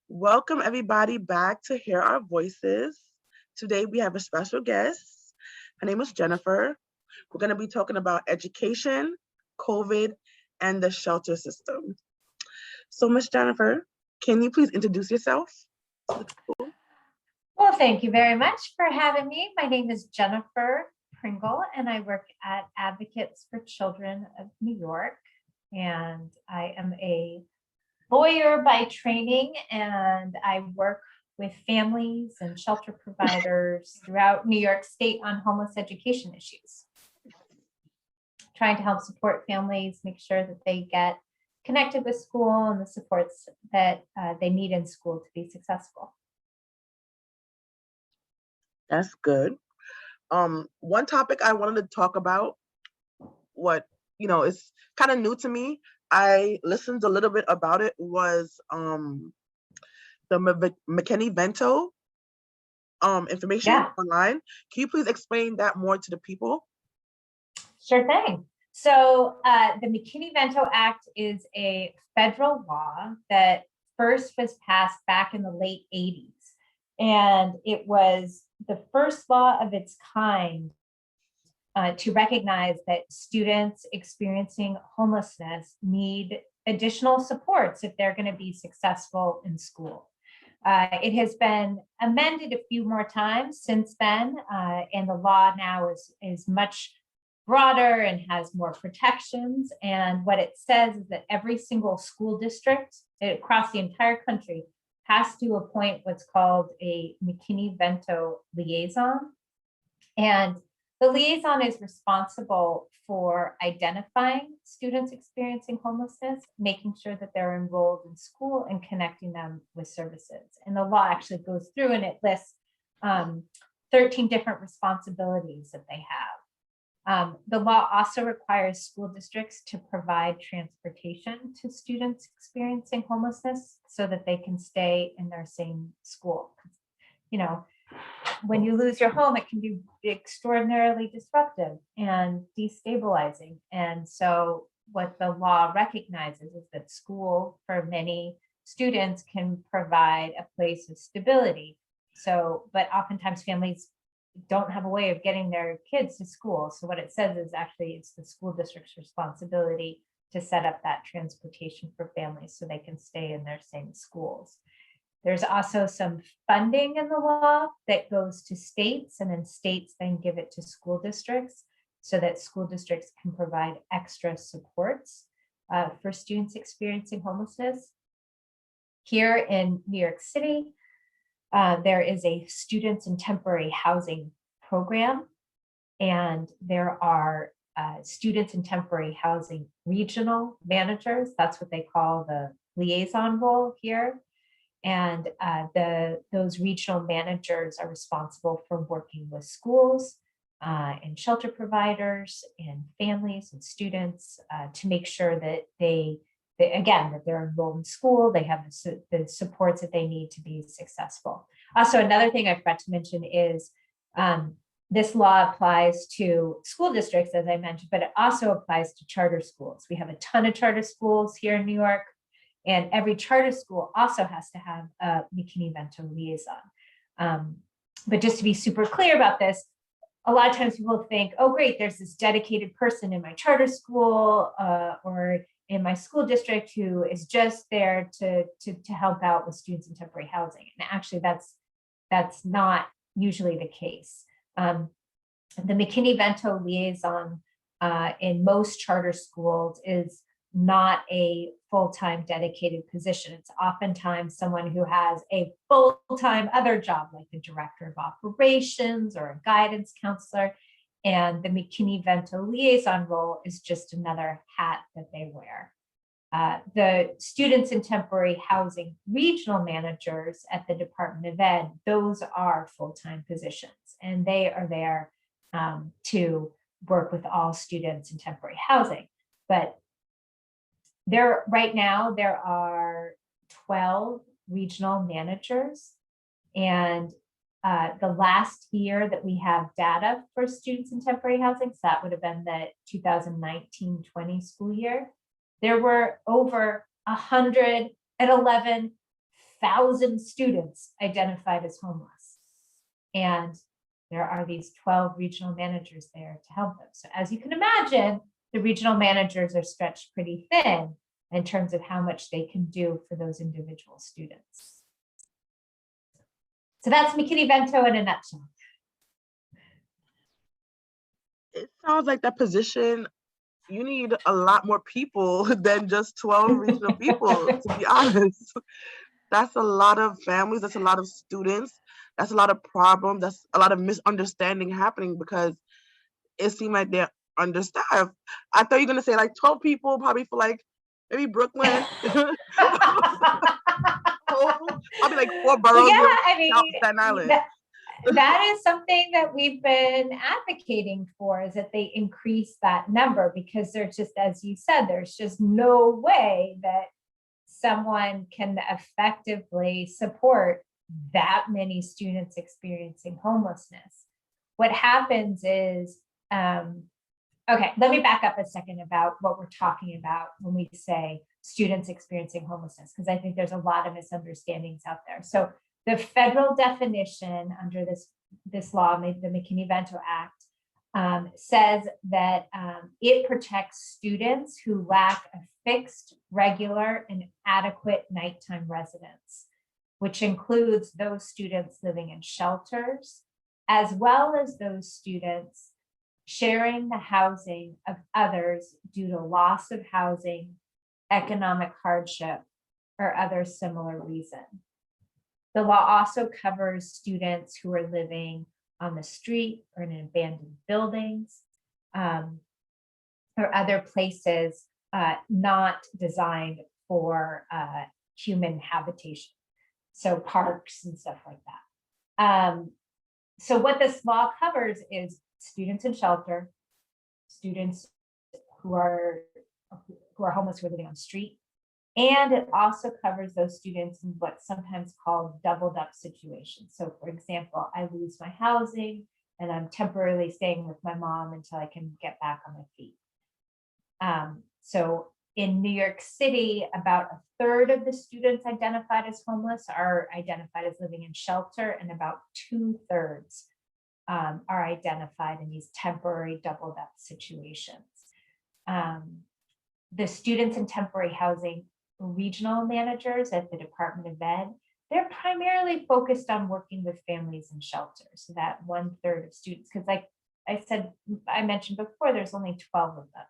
Welcome everybody back to hear our voices. Today we have a special guest. Her name is Jennifer. We're going to be talking about education, COVID, and the shelter system. So Miss Jennifer, can you please introduce yourself? Well, thank you very much for having me. My name is Jennifer Pringle, and I work at Advocates for Children of New York. And I am a lawyer by training, and I work with families and shelter providers throughout New York State on homeless education issues, trying to help support families, make sure that they get connected with school and the supports that they need in school to be successful. That's good. One topic I wanted to talk about, is kind of new to me. I listened a little bit about it, was the McKinney-Vento information online. Can you please explain that more to the people? Sure thing. So the McKinney-Vento Act is a federal law that first was passed back in the late 80s. And it was the first law of its kind to recognize that students experiencing homelessness need additional supports if they're going to be successful in school. It has been amended a few more times since then, and the law now is much broader and has more protections. And what it says is that every single school district across the entire country has to appoint what's called a McKinney-Vento liaison. And the liaison is responsible for identifying students experiencing homelessness, making sure that they're enrolled in school, and connecting them with services. And the law actually goes through and it lists 13 different responsibilities that they have. The law also requires school districts to provide transportation to students experiencing homelessness so that they can stay in their same school. You know, when you lose your home, it can be extraordinarily disruptive and destabilizing. And so what the law recognizes is that school for many students can provide a place of stability. So, but oftentimes families don't have a way of getting their kids to school. So what it says is actually it's the school district's responsibility to set up that transportation for families so they can stay in their same schools. There's also some funding in the law that goes to states, and then states then give it to school districts so that school districts can provide extra supports for students experiencing homelessness. Here in New York City, there is a students in temporary housing program, and there are students in temporary housing regional managers. That's what they call the liaison role here. And those regional managers are responsible for working with schools and shelter providers and families and students to make sure that that they're enrolled in school, they have the supports that they need to be successful. Also, another thing I forgot to mention is this law applies to school districts, as I mentioned, but it also applies to charter schools. We have a ton of charter schools here in New York, and every charter school also has to have a McKinney-Vento liaison. But just to be super clear about this, a lot of times people think, oh, great, there's this dedicated person in my charter school or in my school district who is just there to help out with students in temporary housing. And actually that's not usually the case. The McKinney-Vento liaison in most charter schools is not a full-time dedicated position. It's oftentimes someone who has a full-time other job, like the director of operations or a guidance counselor. And the McKinney-Vento liaison role is just another hat that they wear. The students in temporary housing regional managers at the Department of Ed, those are full-time positions, and they are there to work with all students in temporary housing. But right now there are 12 regional managers, and the last year that we have data for students in temporary housing, so that would have been the 2019-20 school year, there were over 111 1,000 students identified as homeless. And there are these 12 regional managers there to help them. So as you can imagine, the regional managers are stretched pretty thin in terms of how much they can do for those individual students. So that's McKinney-Vento in a nutshell. It sounds like that position, you need a lot more people than just 12 regional people, to be honest. That's a lot of families, that's a lot of students, that's a lot of problems, that's a lot of misunderstanding happening because it seemed like they're understaffed. I thought you were gonna say like 12 people, probably for like maybe Brooklyn. Probably like 4 boroughs. Well, yeah, with I mean, Staten Island. that is something that we've been advocating for, is that they increase that number, because there's just, as you said, there's just no way that someone can effectively support that many students experiencing homelessness. What happens is, okay, let me back up a second about what we're talking about when we say students experiencing homelessness, because I think there's a lot of misunderstandings out there. So the federal definition under this law, the McKinney-Vento Act, says that it protects students who lack a fixed, regular, and adequate nighttime residence, which includes those students living in shelters, as well as those students sharing the housing of others due to loss of housing, economic hardship, or other similar reason. The law also covers students who are living on the street or in abandoned buildings, or other places not designed for human habitation. So parks and stuff like that. So what this law covers is students in shelter, students who are homeless, who are living on the street, and it also covers those students in what's sometimes called doubled up situations. So for example, I lose my housing and I'm temporarily staying with my mom until I can get back on my feet. So in New York City, about 1/3 of the students identified as homeless are identified as living in shelter, and about 2/3 are identified in these temporary doubled up situations. The students in temporary housing regional managers at the Department of Ed, they're primarily focused on working with families in shelters. So that 1/3 of students, because like I mentioned before, there's only 12 of them.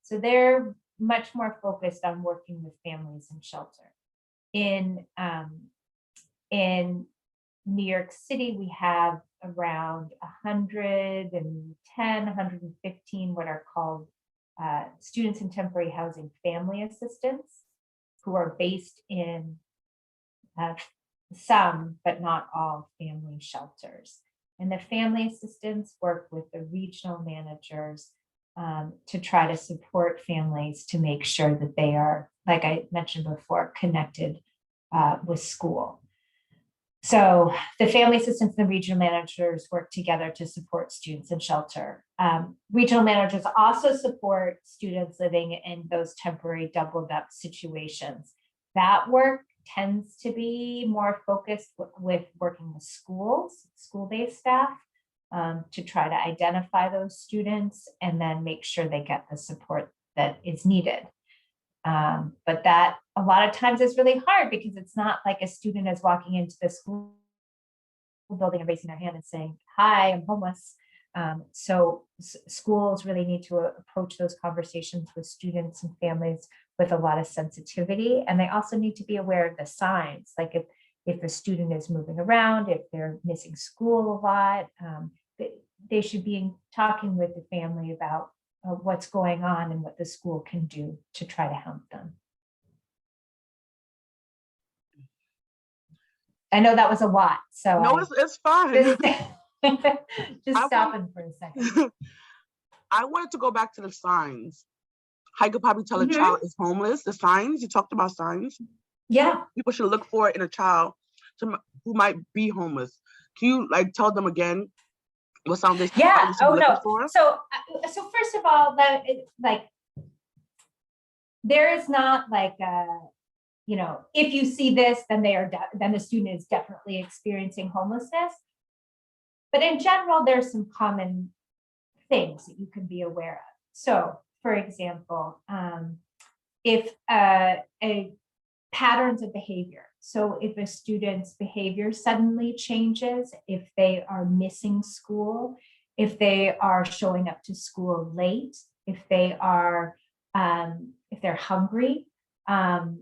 So they're much more focused on working with families in shelter. In New York City, we have around 110, 115 what are called students in temporary housing family assistants, who are based in some, but not all, family shelters. And the family assistants work with the regional managers to try to support families to make sure that they are, like I mentioned before, connected with school. So the family assistants and the regional managers work together to support students in shelter. Regional managers also support students living in those temporary doubled up situations. That work tends to be more focused with working with schools, school-based staff, to try to identify those students and then make sure they get the support that is needed. But that a lot of times is really hard, because it's not like a student is walking into the school building and raising their hand and saying, "Hi, I'm homeless." So schools really need to approach those conversations with students and families with a lot of sensitivity. And they also need to be aware of the signs, like if a student is moving around, if they're missing school a lot, they should be talking with the family about what's going on and what the school can do to try to help them. I know that was a lot, so no, it's fine. just stopping for a second. I wanted to go back to the signs. How you could probably tell a child is homeless. The signs, you talked about signs. Yeah. People should look for it in a child who might be homeless. Can you like tell them again what signs they should be looking for? So first of all, there is not like a, if you see this, then then the student is definitely experiencing homelessness. But in general, there's some common things that you can be aware of. So, for example, if a patterns of behavior. So if a student's behavior suddenly changes, if they are missing school, if they are showing up to school late, if they are, if they're hungry, if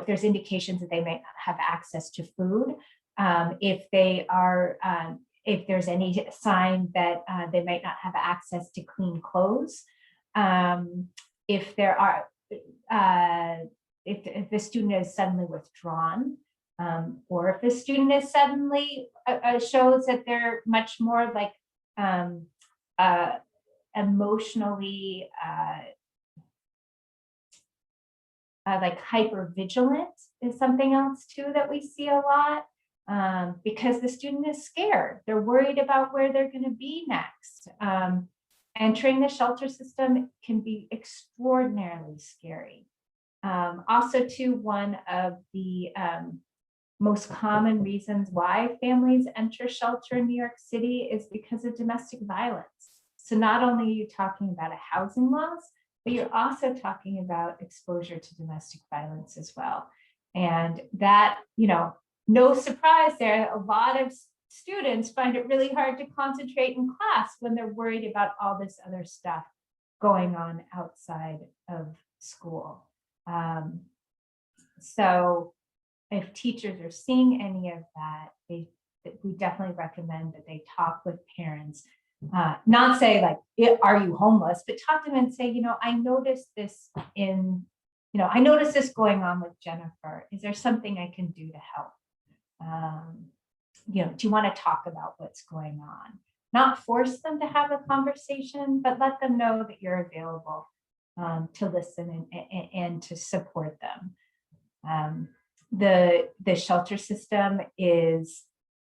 there's indications that they may not have access to food, if they are, if there's any sign that they might not have access to clean clothes, if there are, if the student is suddenly withdrawn, or if the student is suddenly shows that they're much more like emotionally like hyper vigilant is something else too that we see a lot, because the student is scared. They're worried about where they're going to be next. Entering the shelter system can be extraordinarily scary. Also, too, one of the most common reasons why families enter shelter in New York City is because of domestic violence. So not only are you talking about a housing loss, but you're also talking about exposure to domestic violence as well. And that, no surprise there, a lot of students find it really hard to concentrate in class when they're worried about all this other stuff going on outside of school. So if teachers are seeing any of that, we definitely recommend that they talk with parents, not say like, are you homeless, but talk to them and say, I noticed this I noticed this going on with Jennifer. Is there something I can do to help? Do you want to talk about what's going on? Not force them to have a conversation, but let them know that you're available to listen and to support them. The shelter system is,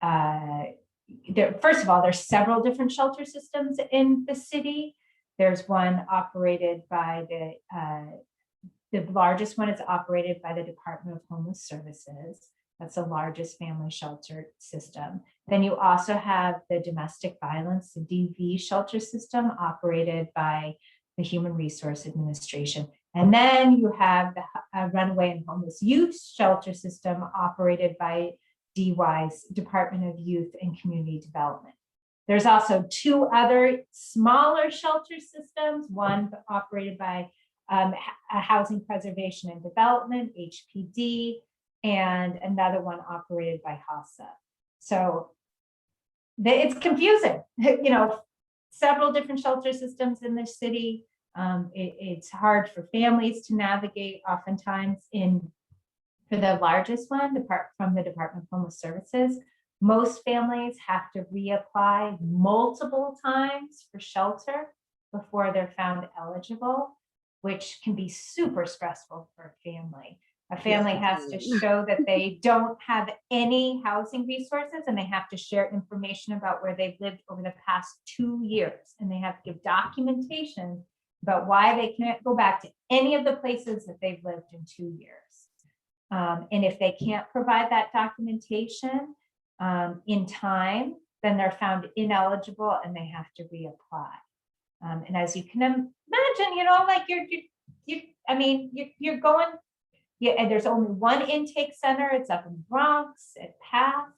first of all, there's several different shelter systems in the city. There's one operated by the largest one is operated by the Department of Homeless Services. That's the largest family shelter system. Then you also have the domestic violence, the DV shelter system operated by the Human Resource Administration. And then you have the runaway and homeless youth shelter system operated by DY's Department of Youth and Community Development. There's also two other smaller shelter systems, one operated by Housing Preservation and Development, HPD, and another one operated by HASA. So it's confusing, several different shelter systems in the city. It's hard for families to navigate oftentimes for the largest one, from the Department of Homeless Services. Most families have to reapply multiple times for shelter before they're found eligible, which can be super stressful for a family. A family has to show that they don't have any housing resources, and they have to share information about where they've lived over the past 2 years. And they have to give documentation about why they can't go back to any of the places that they've lived in 2 years. And if they can't provide that documentation in time, then they're found ineligible and they have to reapply. And as you can imagine, like you're going, and there's only one intake center. It's up in the Bronx at PATH.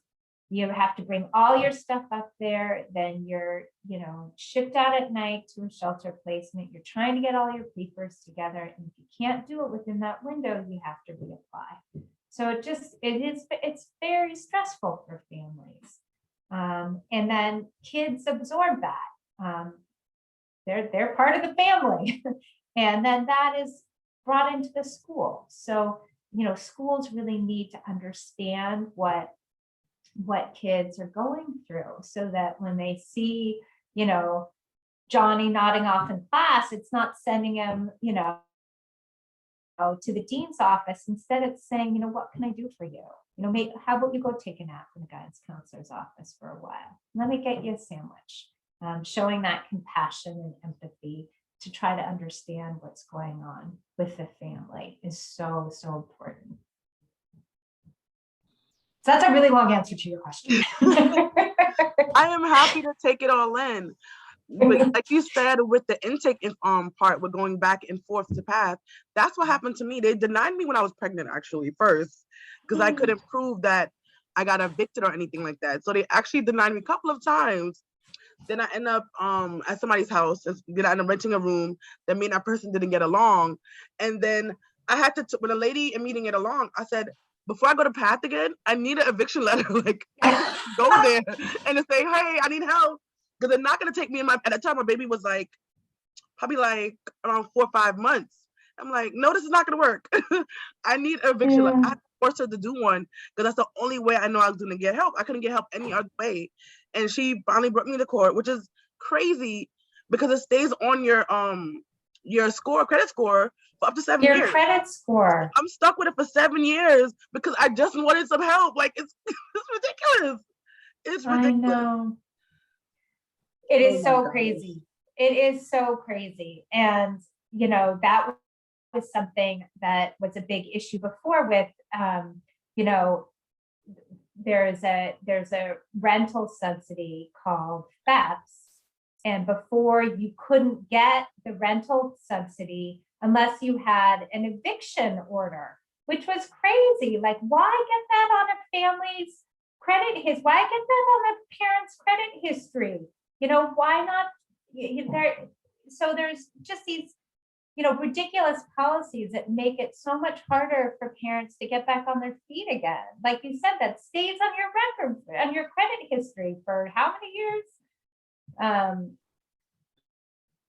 You have to bring all your stuff up there. Then you're, shipped out at night to a shelter placement. You're trying to get all your papers together. And if you can't do it within that window, you have to reapply. So it's very stressful for families. And then kids absorb that. They're part of the family. And then that is brought into the school. So, schools really need to understand what kids are going through, so that when they see, Johnny nodding off in class, it's not sending him, to the dean's office. Instead, it's saying, what can I do for you? How about you go take a nap in the guidance counselor's office for a while? Let me get you a sandwich. Showing that compassion and empathy to try to understand what's going on with the family is so, so important. So that's a really long answer to your question. I am happy to take it all in. But like you said, with the intake part, with going back and forth to path, that's what happened to me. They denied me when I was pregnant, actually, first, because I couldn't prove that I got evicted or anything like that. So they actually denied me a couple of times. Then I end up at somebody's house. Then I end up renting a room. That me and that person didn't get along. And then I had to, when a lady in meeting get along, I said, before I go to path again, I need an eviction letter. Like, I need to go there and to say, hey, I need help. Because they're not going to take me in at the time, my baby was like, probably like around 4 or 5 months. I'm like, no, this is not going to work. I need an eviction letter. I had to force her to do one because that's the only way I know I was going to get help. I couldn't get help any other way. And she finally brought me to court, which is crazy because it stays on your credit score for up to 7 years. Your credit score. I'm stuck with it for 7 years because I just wanted some help. Like, it's ridiculous. It's ridiculous. I know. It is so crazy. It is so crazy. And, you know, that was something that was a big issue before with, you know, there's a rental subsidy called FAPS. And before, you couldn't get the rental subsidy unless you had an eviction order, which was crazy. Like, why get that on a family's credit? Why get that on a parent's credit history? You know, why not? So there's just these, you know, ridiculous policies that make it so much harder for parents to get back on their feet again. Like you said, that stays on your record, on your credit history for how many years?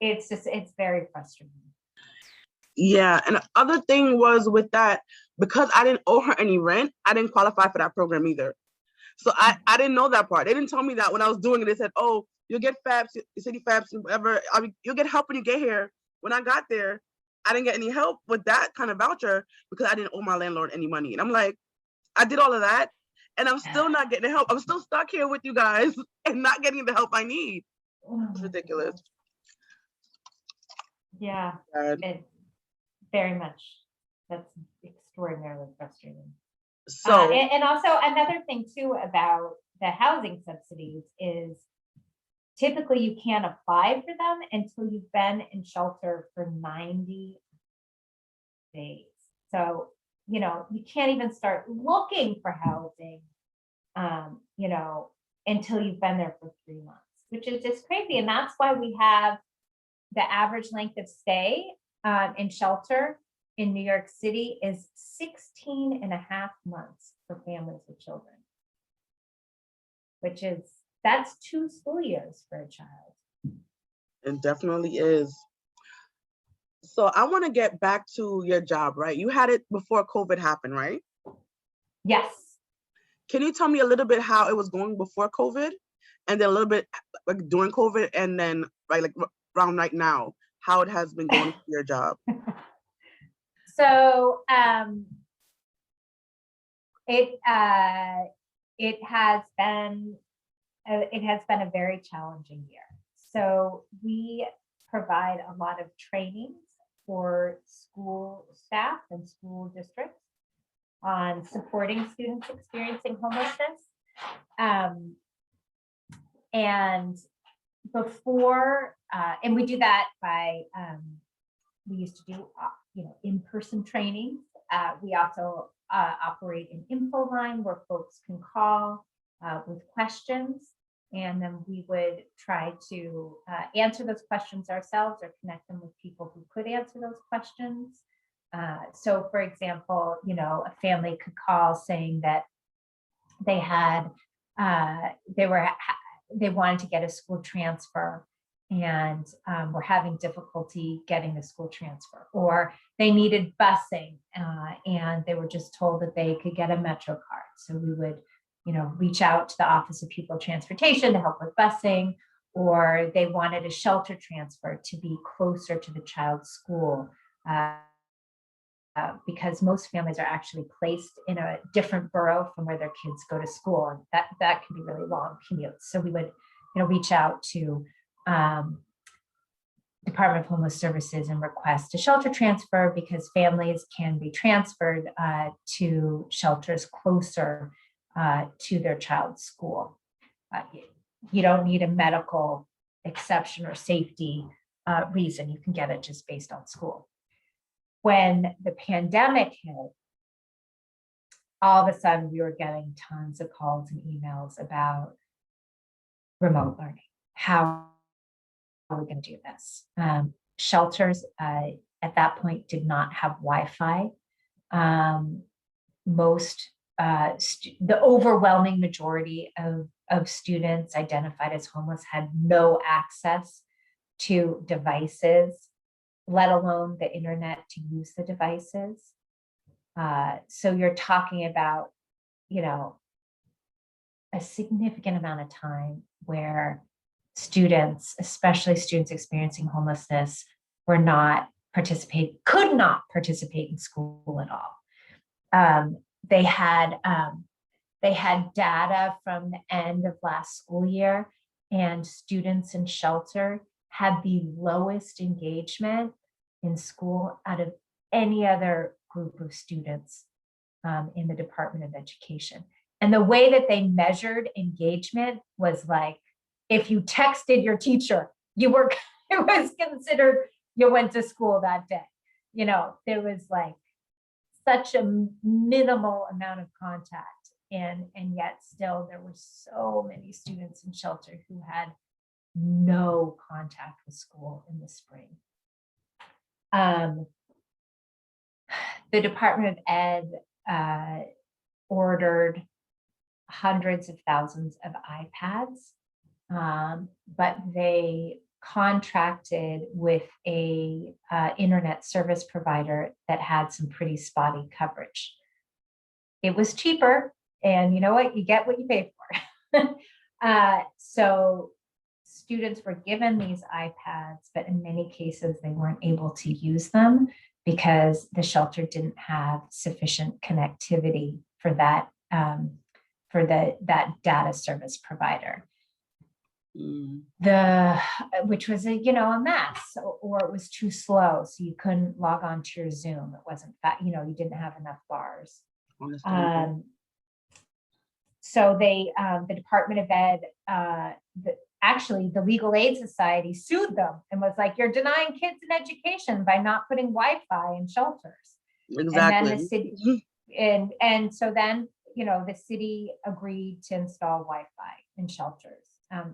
It's very frustrating. Yeah, and the other thing was with that, because I didn't owe her any rent, I didn't qualify for that program either. So I didn't know that part. They didn't tell me that when I was doing it. They said, oh, you'll get FAPS, city FAPS, whatever. I mean, you'll get help when you get here. When I got there, I didn't get any help with that kind of voucher because I didn't owe my landlord any money. And I'm like, I did all of that and I'm still not getting help. I'm still stuck here with you guys and not getting the help I need. It's ridiculous. Yeah, it very much. That's extraordinarily frustrating. So, and also another thing too about the housing subsidies is typically you can't apply for them until you've been in shelter for 90 days. So, you know, you can't even start looking for housing, you know, until you've been there for 3 months, which is just crazy. And that's why we have the average length of stay in shelter in New York City is 16 and a half months for families with children, which is, that's 2 school years for a child. It definitely is. So I want to get back to your job, right? You had it before COVID happened, right? Yes. Can you tell me a little bit how it was going before COVID and then a little bit like during COVID and then like around right now, how it has been going for your job? So it has been a very challenging year. So we provide a lot of trainings for school staff and school districts on supporting students experiencing homelessness. And before, and we do that by, we used to do, you know, in-person trainings. We also operate an info line where folks can call with questions, and then we would try to answer those questions ourselves or connect them with people who could answer those questions. So for example, you know, a family could call saying that they had, they wanted to get a school transfer and were having difficulty getting the school transfer, or they needed busing and they were just told that they could get a Metro card. So we would, you know, reach out to the Office of Pupil Transportation to help with busing, or they wanted a shelter transfer to be closer to the child's school. Because most families are actually placed in a different borough from where their kids go to school, and that can be really long commutes. So we would, you know, reach out to Department of Homeless Services and request a shelter transfer because families can be transferred to shelters closer to their child's school. You don't need a medical exception or safety reason. You can get it just based on school. When the pandemic hit, all of a sudden we were getting tons of calls and emails about remote learning. How are we going to do this? Shelters at that point did not have Wi-Fi. The overwhelming majority of students identified as homeless had no access to devices, let alone the internet to use the devices. So you're talking about, a significant amount of time where students, especially students experiencing homelessness, could not participate in school at all. They had data from the end of last school year, and students in shelter had the lowest engagement in school out of any other group of students in the Department of Education. And the way that they measured engagement was like, if you texted your teacher, it was considered you went to school that day. There was like such a minimal amount of contact, and yet still there were so many students in shelter who had no contact with school in the spring. The Department of Ed ordered hundreds of thousands of iPads, but they contracted with a internet service provider that had some pretty spotty coverage. It was cheaper, and you know what? You get what you pay for. So students were given these iPads, but in many cases they weren't able to use them because the shelter didn't have sufficient connectivity for that that data service provider. Which was a mess, or it was too slow, so you couldn't log on to your Zoom. It wasn't you didn't have enough bars. So the Department of Ed, actually the Legal Aid Society sued them and was like, you're denying kids an education by not putting Wi-Fi in shelters. Exactly. And then the city, and so then, the city agreed to install Wi-Fi in shelters.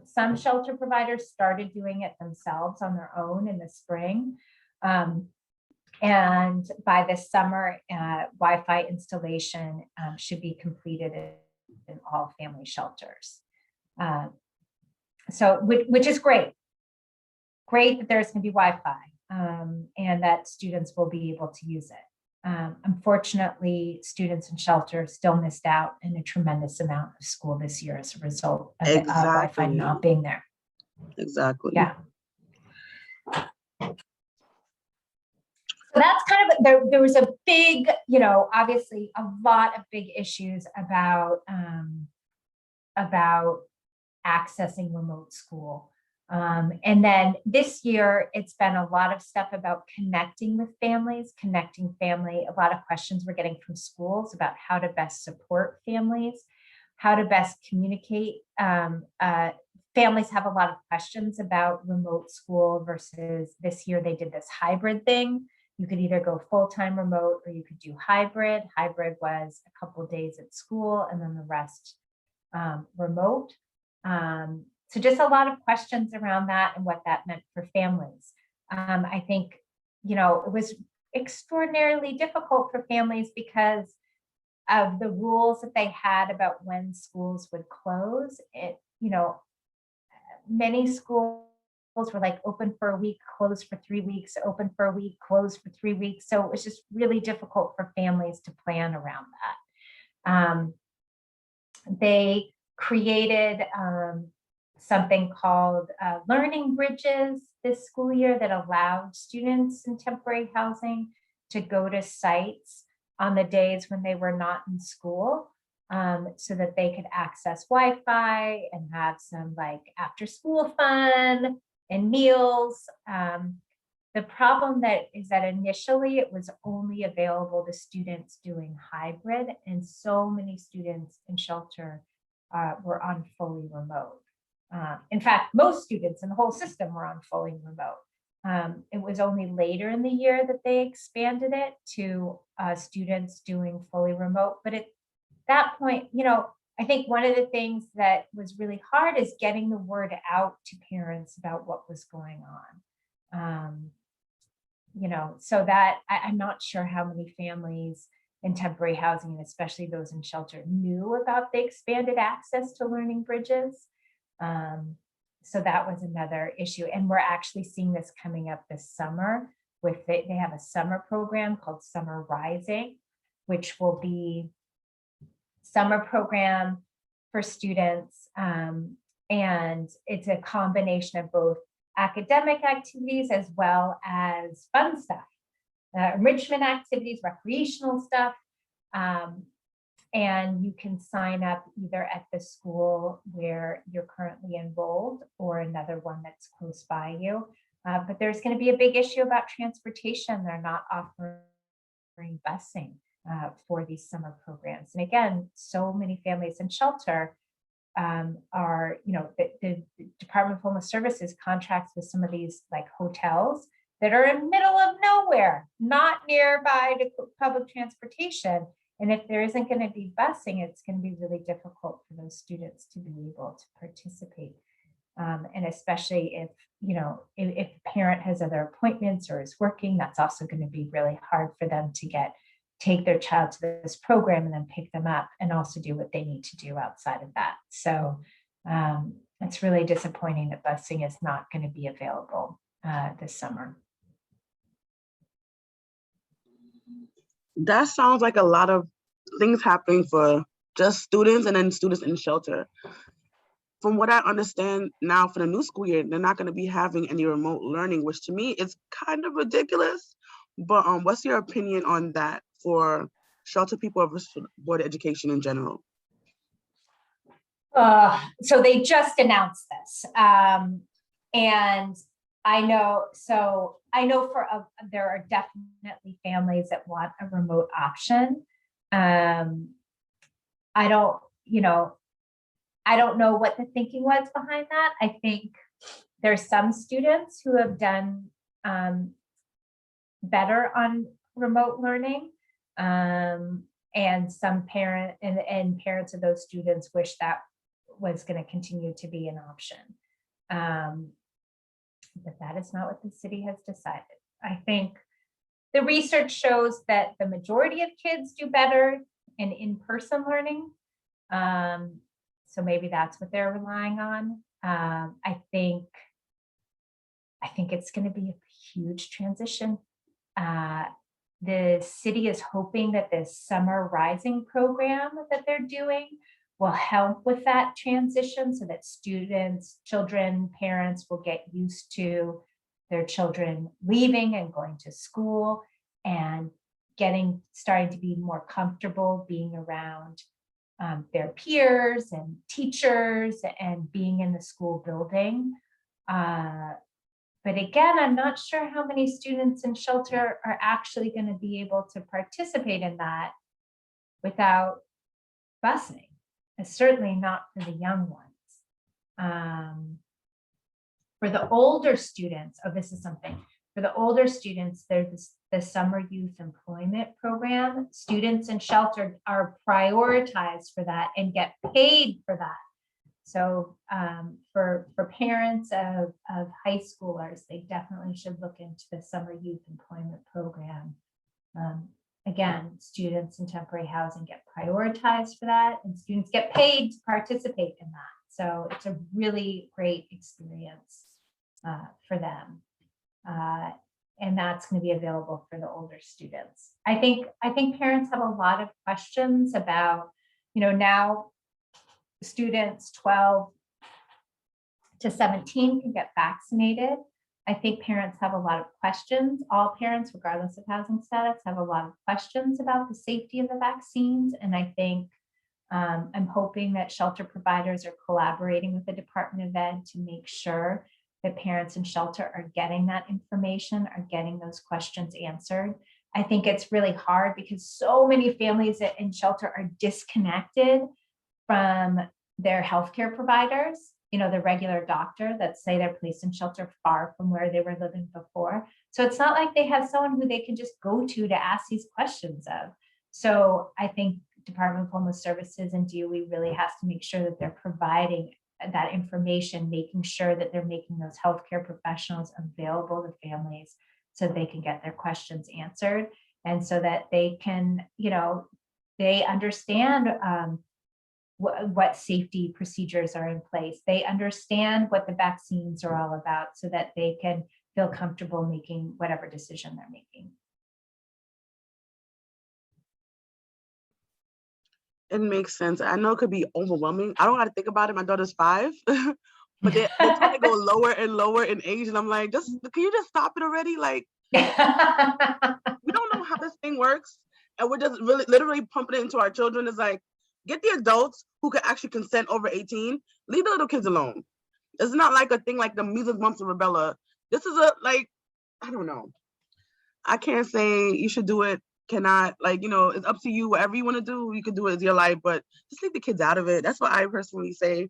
Some shelter providers started doing it themselves on their own in the spring. And by this summer, Wi-Fi installation should be completed in all family shelters. So, which is great. Great that there's going to be Wi-Fi and that students will be able to use it. Unfortunately, students in shelter still missed out in a tremendous amount of school this year as a result of Wi-Fi not being there. Exactly. Yeah. So that's kind of, there was a big, obviously a lot of big issues about accessing remote school. And then this year, it's been a lot of stuff about connecting with families, a lot of questions we're getting from schools about how to best support families, how to best communicate. Families have a lot of questions about remote school versus this year they did this hybrid thing. You could either go full-time remote or you could do hybrid. Hybrid was a couple of days at school and then the rest remote. So just a lot of questions around that and what that meant for families. I think, it was extraordinarily difficult for families because of the rules that they had about when schools would close. Many schools were like open for a week, closed for 3 weeks, open for a week, closed for 3 weeks. So it was just really difficult for families to plan around that. They created something called Learning Bridges this school year that allowed students in temporary housing to go to sites on the days when they were not in school, so that they could access Wi-Fi and have some like after school fun. and meals. The problem that is that initially it was only available to students doing hybrid, and so many students in shelter were on fully remote. In fact, most students in the whole system were on fully remote. It was only later in the year that they expanded it to students doing fully remote. But at that point, I think one of the things that was really hard is getting the word out to parents about what was going on. So that I'm not sure how many families in temporary housing, and especially those in shelter, knew about the expanded access to Learning Bridges. So that was another issue. And we're actually seeing this coming up this summer with, they have a summer program called Summer Rising, which will be summer program for students. And it's a combination of both academic activities as well as fun stuff, enrichment activities, recreational stuff. And you can sign up either at the school where you're currently enrolled or another one that's close by you. But there's going to be a big issue about transportation. They're not offering busing for these summer programs. And again, so many families in shelter are, the Department of Homeless Services contracts with some of these like hotels that are in the middle of nowhere, not nearby to public transportation. And if there isn't going to be busing, it's going to be really difficult for those students to be able to participate. And especially if a parent has other appointments or is working, that's also going to be really hard for them to take their child to this program and then pick them up and also do what they need to do outside of that. So it's really disappointing that busing is not going to be available this summer. That sounds like a lot of things happening for just students and then students in shelter. From what I understand now, for the new school year, they're not going to be having any remote learning, which to me is kind of ridiculous. But what's your opinion on that for shelter people versus board education in general? So they just announced this. And I know there are definitely families that want a remote option. I don't know what the thinking was behind that. I think there's some students who have done better on remote learning. And some parents of those students wish that was going to continue to be an option. But that is not what the city has decided. I think the research shows that the majority of kids do better in in-person learning. So maybe that's what they're relying on. I think it's going to be a huge transition. The city is hoping that this Summer Rising program that they're doing will help with that transition so that students, children, parents will get used to their children leaving and going to school and starting to be more comfortable being around their peers and teachers and being in the school building. But again, I'm not sure how many students in shelter are actually going to be able to participate in that without busing. And certainly not for the young ones. For the older students, this is something. For the older students, there's the Summer Youth Employment Program. Students in shelter are prioritized for that and get paid for that. So for parents of high schoolers, they definitely should look into the Summer Youth Employment Program. Again, students in temporary housing get prioritized for that, and students get paid to participate in that. So it's a really great experience for them. And that's going to be available for the older students. I think parents have a lot of questions about, now students 12 to 17 can get vaccinated. I think parents have a lot of questions. All parents, regardless of housing status, have a lot of questions about the safety of the vaccines. And I think I'm hoping that shelter providers are collaborating with the Department of Ed to make sure that parents in shelter are getting that information, are getting those questions answered. I think it's really hard because so many families in shelter are disconnected from their healthcare providers, the regular doctor that say they're placed in shelter far from where they were living before. So it's not like they have someone who they can just go to ask these questions of. So I think Department of Homeless Services and DOE really has to make sure that they're providing that information, making sure that they're making those healthcare professionals available to families so they can get their questions answered, and so that they can, they understand what safety procedures are in place. They understand what the vaccines are all about so that they can feel comfortable making whatever decision they're making. It makes sense. I know it could be overwhelming. I don't got to think about it. My daughter's 5, but they're trying to go lower and lower in age. And I'm like, can you just stop it already? Like, we don't know how this thing works. And we're just really literally pumping it into our children. It's like, get the adults who can actually consent over 18, leave the little kids alone. It's not like a thing like the measles, mumps, and rubella. This is I don't know. I can't say you should do it, cannot, it's up to you. Whatever you want to do, you can do it. It's your life, but just leave the kids out of it. That's what I personally say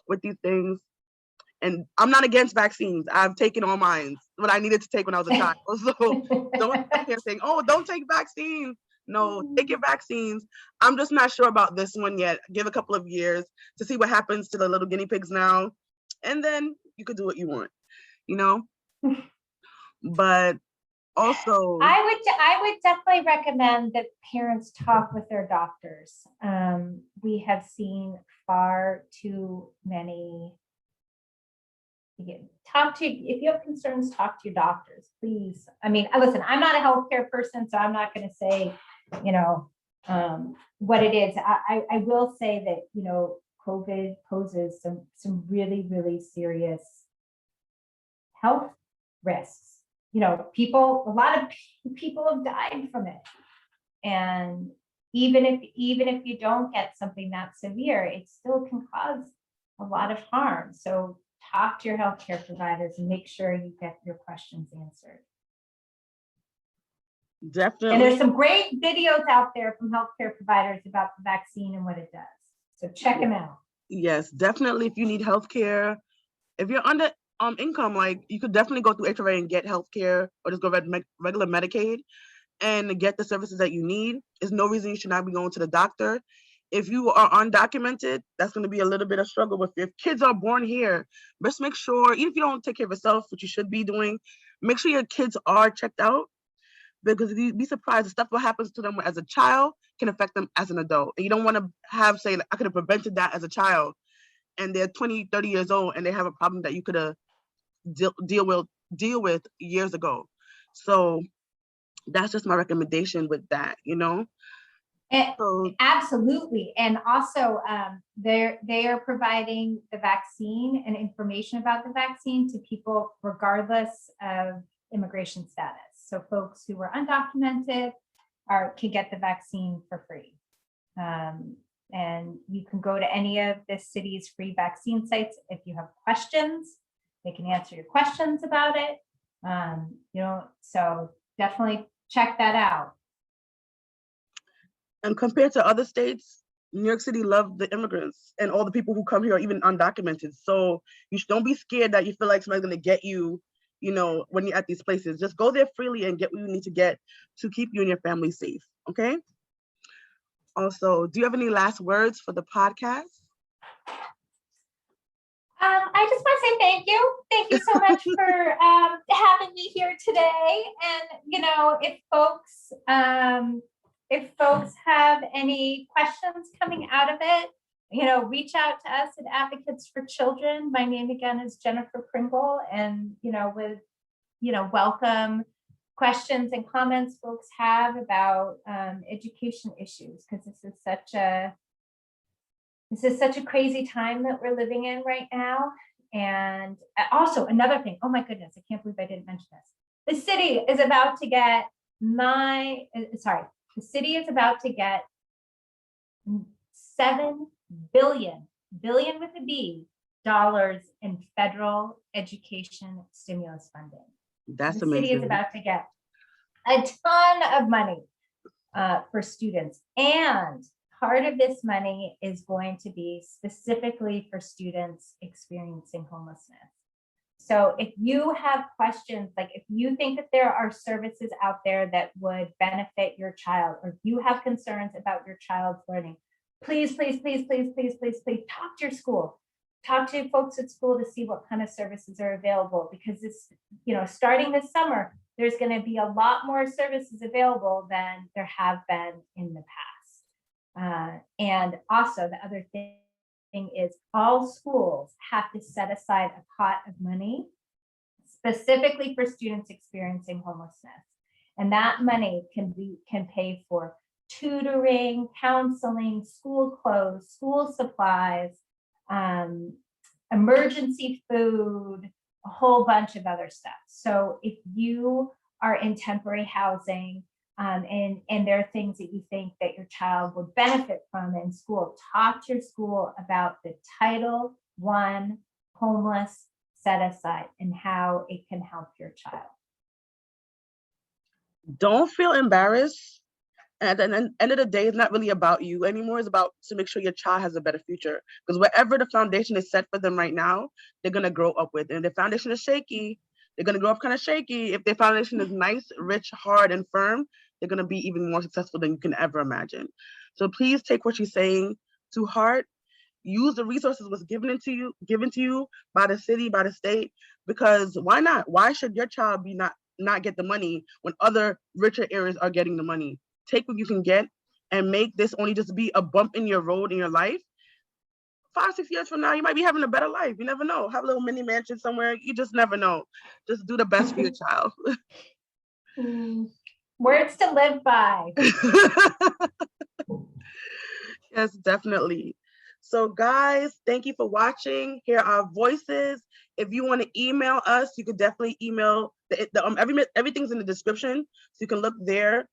with these things. And I'm not against vaccines. I've taken all mine, what I needed to take when I was a child. So don't come here saying, oh, don't take vaccines. No, take your vaccines. I'm just not sure about this one yet. Give a couple of years to see what happens to the little guinea pigs now. And then you could do what you want, But also, I would definitely recommend that parents talk with their doctors. We have seen far too many. If you have concerns, talk to your doctors, please. I mean, listen, I'm not a healthcare person, so I'm not going to say, what it is. I will say that, COVID poses some really, really serious health risks. A lot of people have died from it. And even if you don't get something that severe, it still can cause a lot of harm. So talk to your healthcare providers and make sure you get your questions answered. Definitely. And there's some great videos out there from healthcare providers about the vaccine and what it does. So check them out. Yes, definitely. If you need healthcare, if you're under income, you could definitely go through HRA and get healthcare, or just go regular Medicaid and get the services that you need. There's no reason you should not be going to the doctor. If you are undocumented, that's going to be a little bit of struggle with. If kids are born here, just make sure, even if you don't take care of yourself, which you should be doing, make sure your kids are checked out, because you'd be surprised the stuff that happens to them as a child can affect them as an adult. And you don't want to say, I could have prevented that as a child, and they're 20, 30 years old and they have a problem that you could have deal with years ago. So that's just my recommendation with that, Absolutely. And also they are providing the vaccine and information about the vaccine to people regardless of immigration status. So folks who are undocumented can get the vaccine for free. And you can go to any of the city's free vaccine sites. If you have questions, they can answer your questions about it. So definitely check that out. And compared to other states, New York City loved the immigrants and all the people who come here are even undocumented. So don't be scared that you feel like somebody's going to get you, when you're at these places. Just go there freely and get what you need to get to keep you and your family safe. Okay? Also, do you have any last words for the podcast? I just want to say thank you. Thank you so much for having me here today. And, if folks have any questions coming out of it, reach out to us at Advocates for Children. My name again is Jennifer Pringle, and, welcome questions and comments folks have about education issues, because this is such a crazy time that we're living in right now. And also another thing, oh my goodness, I can't believe I didn't mention this. The city is about to get the city is about to get $7 billion with a B, in federal education stimulus funding. That's the city is amazing. about to get a ton of money for students. And part of this money is going to be specifically for students experiencing homelessness. So if you have questions, like if you think that there are services out there that would benefit your child, or if you have concerns about your child's learning, please, please, please, please, please, please, please talk to your school. Talk to folks at school to see what kind of services are available, because this, starting this summer, there's going to be a lot more services available than there have been in the past. And also the other thing is all schools have to set aside a pot of money specifically for students experiencing homelessness. And that money can pay for tutoring, counseling, school clothes, school supplies, emergency food, a whole bunch of other stuff. So if you are in temporary housing, and there are things that you think that your child would benefit from in school, talk to your school about the Title I homeless set aside and how it can help your child. Don't feel embarrassed. And at the end of the day, it's not really about you anymore. It's about to make sure your child has a better future. Because wherever the foundation is set for them right now, they're going to grow up with. And if the foundation is shaky, they're going to grow up kind of shaky. If their foundation is nice, rich, hard, and firm, they're going to be even more successful than you can ever imagine. So please take what you're saying to heart. Use the resources was given to you by the city, by the state, because why not? Why should your child be not get the money when other richer areas are getting the money? Take what you can get and make this only just be a bump in your road in your life. 5-6 years from now, you might be having a better life. You never know. Have a little mini mansion somewhere. You just never know. Just do the best for your child. Words to live by. Yes, definitely. So guys, thank you for watching. Hear our voices. If you want to email us, you could definitely email everything's in the description. So you can look there.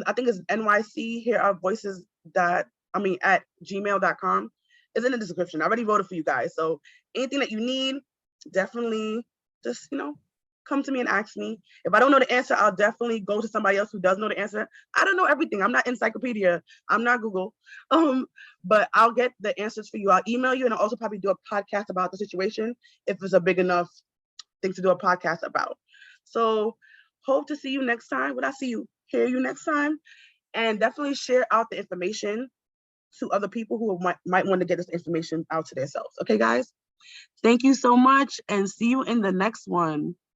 I think it's NYC, hear our voices at gmail.com. It's in the description. I already wrote it for you guys. So anything that you need, definitely just, come to me and ask me. If I don't know the answer, I'll definitely go to somebody else who does know the answer. I don't know everything. I'm not encyclopedia. I'm not Google. But I'll get the answers for you. I'll email you, and I'll also probably do a podcast about the situation if it's a big enough thing to do a podcast about. So hope to see you next time. When I hear you next time, and definitely share out the information to other people who might want to get this information out to themselves. Okay, guys? Thank you so much, and see you in the next one.